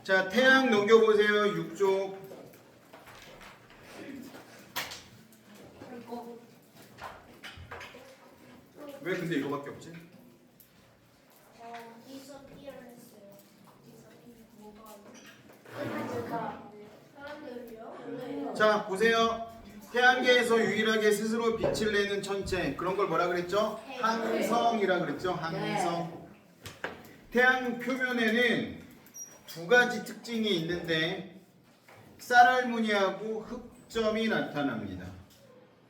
자, 태양 넘겨보세요. 6쪽. 왜 근데 이거밖에 없지? disappear 했어요. 사람들이요? 자, 보세요. 태양계에서 유일하게 스스로 빛을 내는 천체. 그런 걸 뭐라 그랬죠? 항성이라 그랬죠? 항성. 태양 표면에는 두 가지 특징이 있는데 쌀알무늬하고 흑점이 나타납니다.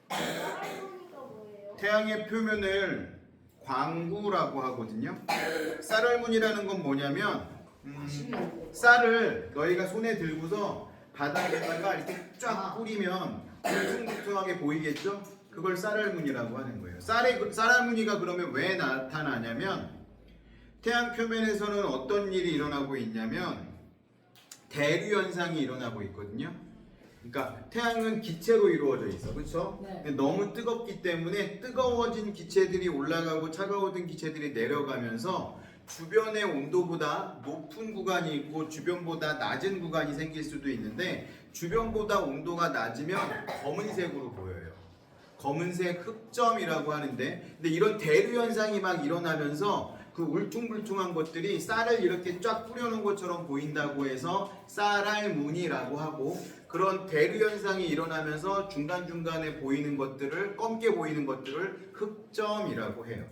사람이가 뭐예요? 태양의 표면을 광구라고 하거든요. 쌀알무늬라는 건 뭐냐면 쌀을 너희가 손에 들고서 바닥에다가 이렇게 쫙 뿌리면 울퉁불퉁하게 보이겠죠? 그걸 쌀알무늬라고 하는 거예요. 쌀알무늬가 그러면 왜 나타나냐면 태양 표면에서는 어떤 일이 일어나고 있냐면 대류 현상이 일어나고 있거든요. 그러니까 태양은 기체로 이루어져 있어, 그렇죠? 네. 너무 뜨겁기 때문에 뜨거워진 기체들이 올라가고 차가워진 기체들이 내려가면서 주변의 온도보다 높은 구간이 있고 주변보다 낮은 구간이 생길 수도 있는데 주변보다 온도가 낮으면 검은색으로 보여요. 검은색 흑점이라고 하는데 근데 이런 대류 현상이 막 일어나면서 그 울퉁불퉁한 것들이 쌀을 이렇게 쫙 뿌려놓은 것처럼 보인다고 해서 쌀알무늬라고 하고 그런 대류 현상이 일어나면서 중간중간에 보이는 것들을 검게 보이는 것들을 흑점이라고 해요.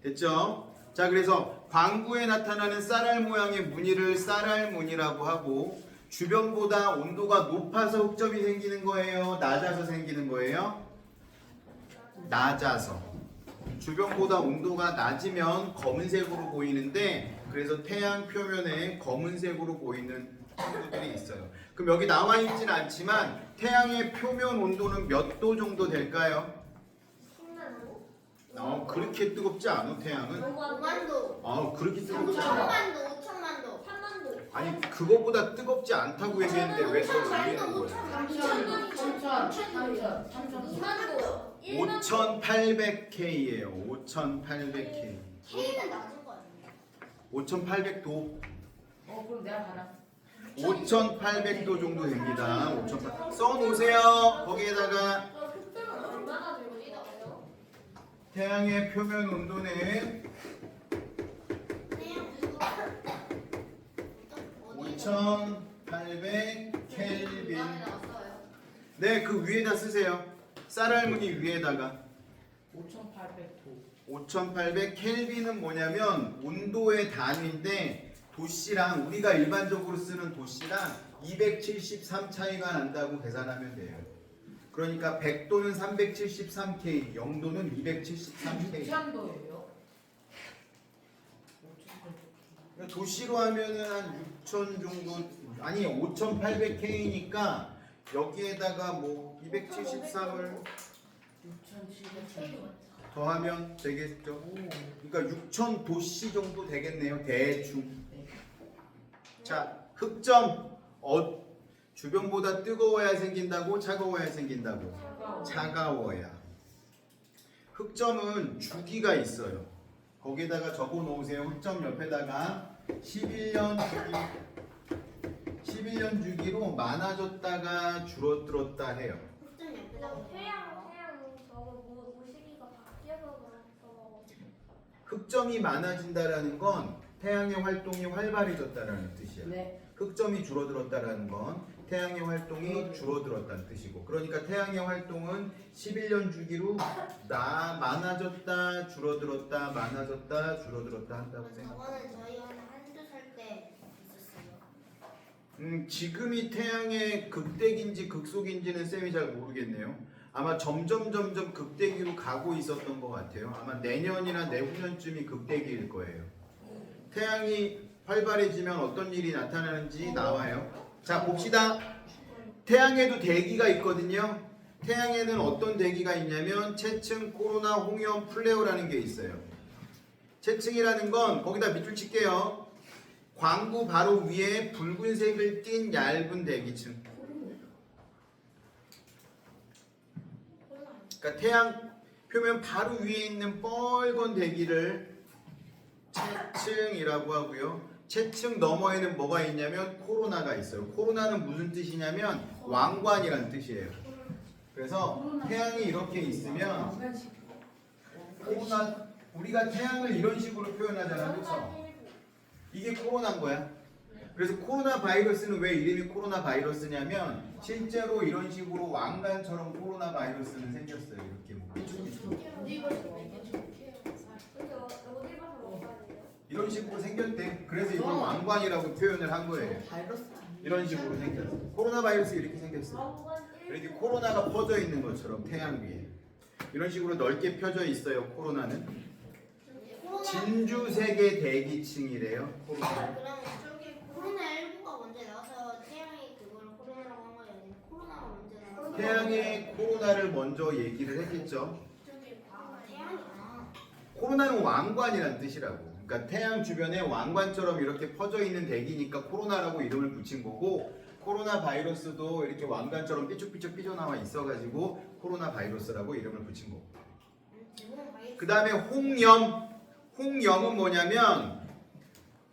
됐죠? 자, 그래서 광구에 나타나는 쌀알 모양의 무늬를 쌀알무늬라고 하고 주변보다 온도가 높아서 흑점이 생기는 거예요? 낮아서 생기는 거예요? 낮아서. 주변보다 온도가 낮으면 검은색으로 보이는데 그래서 태양 표면에 검은색으로 보이는 친구들이 있어요. 그럼 여기 나와 있진 않지만 태양의 표면 온도는 몇 도 정도 될까요? 10만 도? 그렇게 뜨겁지 않아 태양은. 5만 도? 그렇게 뜨겁지 않아. 3만 도? 5천만 도? 3만 도? 아니 그거보다 뜨겁지 않다고 얘기했는데 왜 그걸 얘기하는 거예요? 2만 도? 5800K예요. 5800K. K는 낮은 거 아니에요? 5800도. 그럼 내가 받아. 5800도 정도 됩니다. 5800. 써놓으세요. 거기에다가 흑점은 얼마나 되고 나와요? 태양의 표면 온도는 어디 5800 켈빈. 나왔어요? 네, 그 위에다 쓰세요. 쌀알무늬 위에다가 5800도. 5800 켈빈은 뭐냐면 온도의 단위인데 도씨랑 우리가 일반적으로 쓰는 도씨랑 273 차이가 난다고 계산하면 돼요. 그러니까 100도는 373K, 0도는 273K. 6,000도예요. 도시로 하면은 한 6,000 정도, 아니 5,800K니까 여기에다가 뭐 273을 6,700도. 더하면 되겠죠. 그러니까 6,000 도씨 정도 되겠네요. 대충. 자, 흑점. 주변보다 뜨거워야 생긴다고? 차가워야 생긴다고? 차가워야. 흑점은 주기가 있어요. 거기에다가 적어 놓으세요. 흑점 옆에다가 11년 주기로 많아졌다가 줄어들었다 해요. 흑점 옆에다가 태양 저거 모시기가 바뀌어서 그렇죠. 흑점이 많아진다라는 건 태양의 활동이 활발해졌다라는 뜻이야. 네. 흑점이 줄어들었다라는 건 태양의 활동이 줄어들었다는 뜻이고, 그러니까 태양의 활동은 11년 주기로 많아졌다 줄어들었다 많아졌다 줄어들었다 한다고 생각해요. 저거는 저희 한두 살 때 있었어요. 지금이 태양의 극대기인지 극소기인지는 쌤이 잘 모르겠네요. 아마 점점 극대기로 가고 있었던 것 같아요. 아마 내년이나 내후년쯤이 극대기일 거예요. 태양이 활발해지면 어떤 일이 나타나는지 나와요. 자, 봅시다. 태양에도 대기가 있거든요. 태양에는 어떤 대기가 있냐면 체층, 코로나, 홍염, 플레어라는 게 있어요. 체층이라는 건 거기다 밑줄 칠게요. 광구 바로 위에 붉은색을 띤 얇은 대기층. 그러니까 태양 표면 바로 위에 있는 뻘건 대기를 체층이라고 하고요. 채층 너머에는 뭐가 있냐면 코로나가 있어요. 코로나는 무슨 뜻이냐면 왕관이라는 뜻이에요. 그래서 태양이 이렇게 있으면 코로나, 우리가 태양을 이런 식으로 표현하잖아, 그렇죠? 이게 코로나인 거야. 그래서 코로나 바이러스는 왜 이름이 코로나 바이러스냐면 실제로 이런 식으로 왕관처럼 코로나 바이러스는 생겼어요. 이렇게 뭐 어디 봐서 왕관이에요? 이런 식으로 생겼대. 그래서 이걸 왕관이라고 표현을 한 거예요. 바이러스 이런 식으로 생겼어. 코로나 바이러스 이렇게 생겼어. 왕관 이렇게 코로나가 퍼져 있는 것처럼 태양 위에 이런 식으로 넓게 펴져 있어요. 코로나는 진주세계 대기층이래요. 코로나. 그럼 저기 코로나19가 먼저 나와서 태양이 그걸 코로나라고 한 거예요? 아니면 코로나가 먼저 나와서? 태양의 코로나를 먼저 얘기를 했겠죠. 태양이구나. 코로나는 왕관이라는 뜻이라고. 그러니까 태양 주변에 왕관처럼 이렇게 퍼져 있는 대기니까 코로나라고 이름을 붙인 거고, 코로나 바이러스도 이렇게 왕관처럼 삐쭉삐쭉 삐져나와 있어가지고 코로나 바이러스라고 이름을 붙인 거고. 그 다음에 홍염. 홍염은 뭐냐면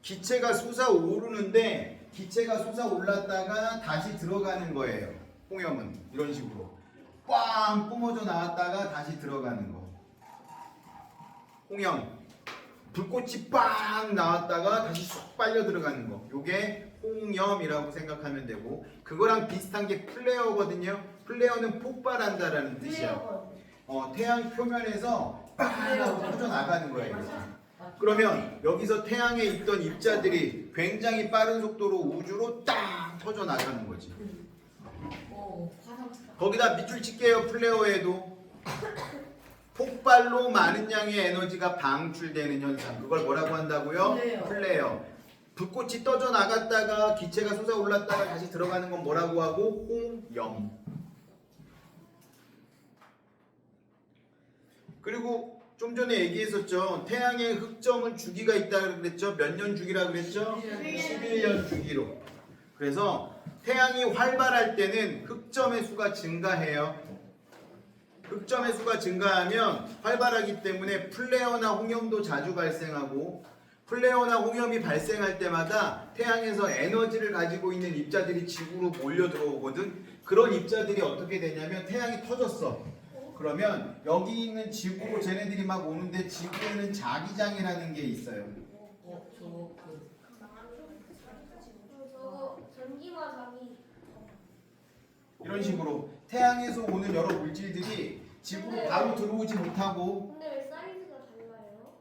기체가 솟아오르는데 기체가 솟아올랐다가 다시 들어가는 거예요. 홍염은 이런 식으로 꽝 뿜어져 나왔다가 다시 들어가는 거. 홍염. 불꽃이 빵 나왔다가 다시 쑥 빨려 들어가는 거. 요게 홍염이라고 생각하면 되고, 그거랑 비슷한 게 플레어거든요. 플레어는 폭발한다라는 뜻이야. 태양 표면에서 빵 하고 퍼져 나가는 거예요. 그러면 여기서 태양에 있던 입자들이 굉장히 빠른 속도로 우주로 딱 퍼져 나가는 거지. 거기다 밑줄 칠게요. 플레어에도 폭발로 많은 양의 에너지가 방출되는 현상, 그걸 뭐라고 한다고요? 플레어. 불꽃이 떠져 나갔다가 기체가 솟아올랐다가 다시 들어가는 건 뭐라고 하고? 홍염. 그리고 좀 전에 얘기했었죠. 태양의 흑점은 주기가 있다 그랬죠. 몇 년 주기라 그랬죠? 11년 주기로. 그래서 태양이 활발할 때는 흑점의 수가 증가해요. 흑점의 수가 증가하면 활발하기 때문에 플레어나 홍염도 자주 발생하고, 플레어나 홍염이 발생할 때마다 태양에서 에너지를 가지고 있는 입자들이 지구로 몰려 들어오거든. 그런 입자들이 어떻게 되냐면 태양이 터졌어. 그러면 여기 있는 지구로 쟤네들이 막 오는데 지구에는 자기장이라는 게 있어요. 저거 전기와 장이 이런 식으로 태양에서 오는 여러 물질들이 지구로 바로 들어오지 못하고 근데 왜 사이즈가 달라요?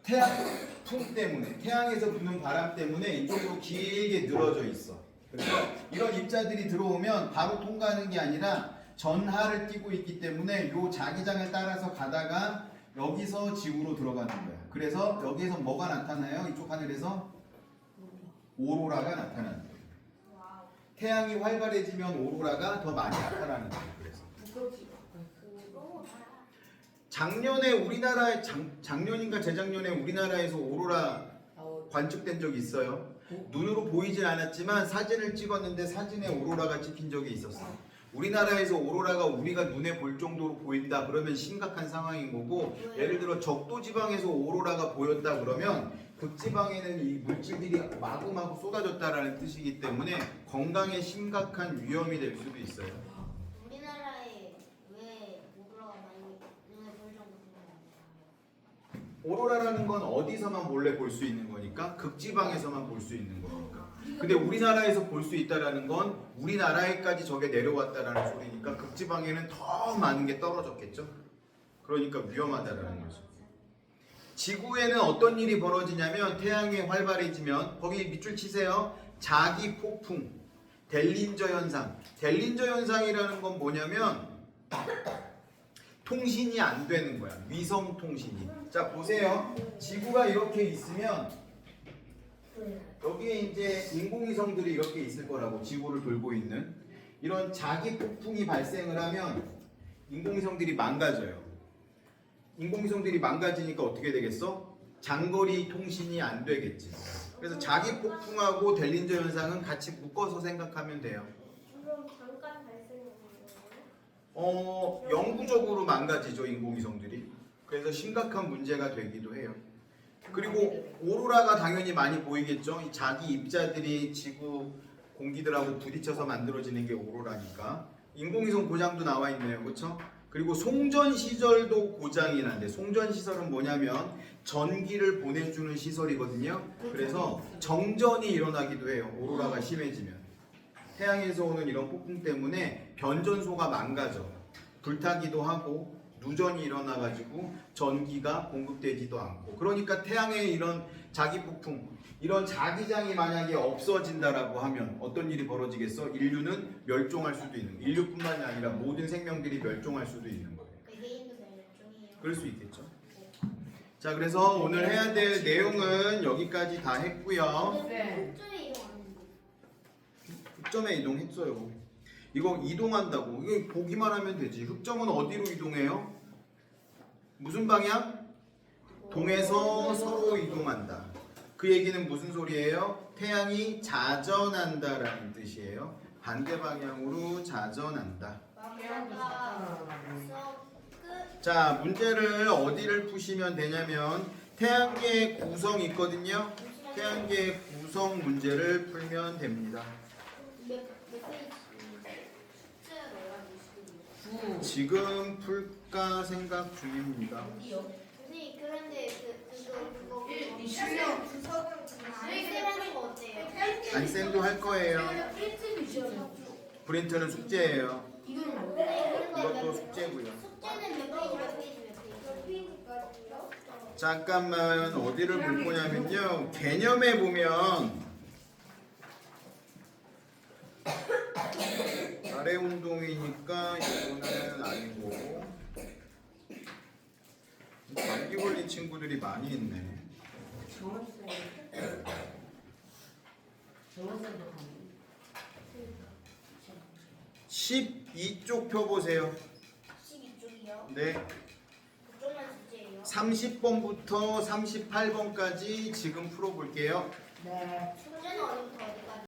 태양풍 때문에, 태양에서 부는 바람 때문에 이쪽으로 길게 늘어져 있어. 그래서 이런 입자들이 들어오면 바로 통과하는 게 아니라 전하를 띠고 있기 때문에 요 자기장을 따라서 가다가 여기서 지구로 들어가는 거야. 그래서 여기에서 뭐가 나타나요? 이쪽 하늘에서 오로라가 나타나는 거예요. 태양이 활발해지면 오로라가 더 많이 나타나는 거예요. 그래서 작년에 우리나라 작년인가 재작년에 우리나라에서 오로라 관측된 적이 있어요. 눈으로 보이진 않았지만 사진을 찍었는데 사진에 오로라가 찍힌 적이 있었어. 우리나라에서 오로라가 우리가 눈에 볼 정도로 보인다 그러면 심각한 상황인 거고, 예를 들어 적도 지방에서 오로라가 보였다 그러면 극지방에는 이 물질들이 마구마구 쏟아졌다라는 뜻이기 때문에 건강에 심각한 위험이 될 수도 있어요. 우리나라에 왜 오로라가 많이 눈에 보일 정도로 오로라라는 건 어디서만 몰래 볼 수 있는 거니까 극지방에서만 볼 수 있는 거니까. 근데 우리나라에서 볼 수 있다라는 건 우리나라에까지 저게 내려왔다라는 소리니까 극지방에는 더 많은 게 떨어졌겠죠. 그러니까 위험하다라는 거죠. 지구에는 어떤 일이 벌어지냐면 태양이 활발해지면 거기 밑줄 치세요. 자기 폭풍, 델린저 현상. 델린저 현상이라는 건 뭐냐면 통신이 안 되는 거야. 위성 통신이. 자 보세요. 지구가 이렇게 있으면 여기에 이제 인공위성들이 이렇게 있을 거라고, 지구를 돌고 있는. 이런 자기 폭풍이 발생을 하면 인공위성들이 망가져요. 인공위성들이 망가지니까 어떻게 되겠어? 장거리 통신이 안 되겠지. 그래서 자기 폭풍하고 델린저 현상은 같이 묶어서 생각하면 돼요. 주로 잠깐 발생하는 거예요? 영구적으로 망가지죠, 인공위성들이. 그래서 심각한 문제가 되기도 해요. 그리고 오로라가 당연히 많이 보이겠죠. 이 자기 입자들이 지구 공기들하고 부딪혀서 만들어지는 게 오로라니까. 인공위성 고장도 나와 있네요. 그렇죠? 그리고 송전 시설도 고장이 난대. 송전 시설은 뭐냐면 전기를 보내주는 시설이거든요. 그래서 정전이 일어나기도 해요. 오로라가 심해지면. 태양에서 오는 이런 폭풍 때문에 변전소가 망가져. 불타기도 하고 누전이 일어나가지고 전기가 공급되지도 않고. 그러니까 태양의 이런 자기 폭풍, 이런 자기장이 만약에 없어진다라고 하면 어떤 일이 벌어지겠어? 인류는 멸종할 수도 있는 거예요. 인류뿐만이 아니라 모든 생명들이 멸종할 수도 있는 거예요. 외계인도 멸종이에요. 그럴 수 있겠죠. 자, 그래서 오늘 해야 될 내용은 여기까지 다 했고요. 네. 흑점에 이동하는데. 흑점에 이동했어요. 이거 이동한다고. 이거 보기만 하면 되지. 흑점은 어디로 이동해요? 무슨 방향? 동에서 서로 이동한다. 그 얘기는 무슨 소리예요? 태양이 자전한다라는 뜻이에요. 반대 방향으로 자전한다. 마마가 수업 끝. 자, 문제를 어디를 푸시면 되냐면 태양계의 구성 있거든요. 태양계의 구성 문제를 풀면 됩니다. 몇 페이지? 숫자 넣어가지고. 9. 지금 풀까 생각 중입니다. 어디요? 선생님 그런데 그거 이 실력 쌤하는 거 어때요? 안쌤도 할 거예요. 프린트는 시험이요. 프린트는 숙제예요. 이거는 안 돼. 네, 그런 거 이것도 숙제고요. 숙제는 몇 페이지? 몇 페이지까지요? 잠깐만 어디를 볼 거냐면요. 개념에 보면 아래 운동이니까 이거는 아니고 감기 걸린 친구들이 많이 있네. 정원쌤. 정원쌤도 가는. 12쪽 펴보세요. 12쪽이요? 네. 그쪽만 숙제예요? 30번부터 38번까지 지금 풀어볼게요. 네. 숙제는 어디부터 어디까지?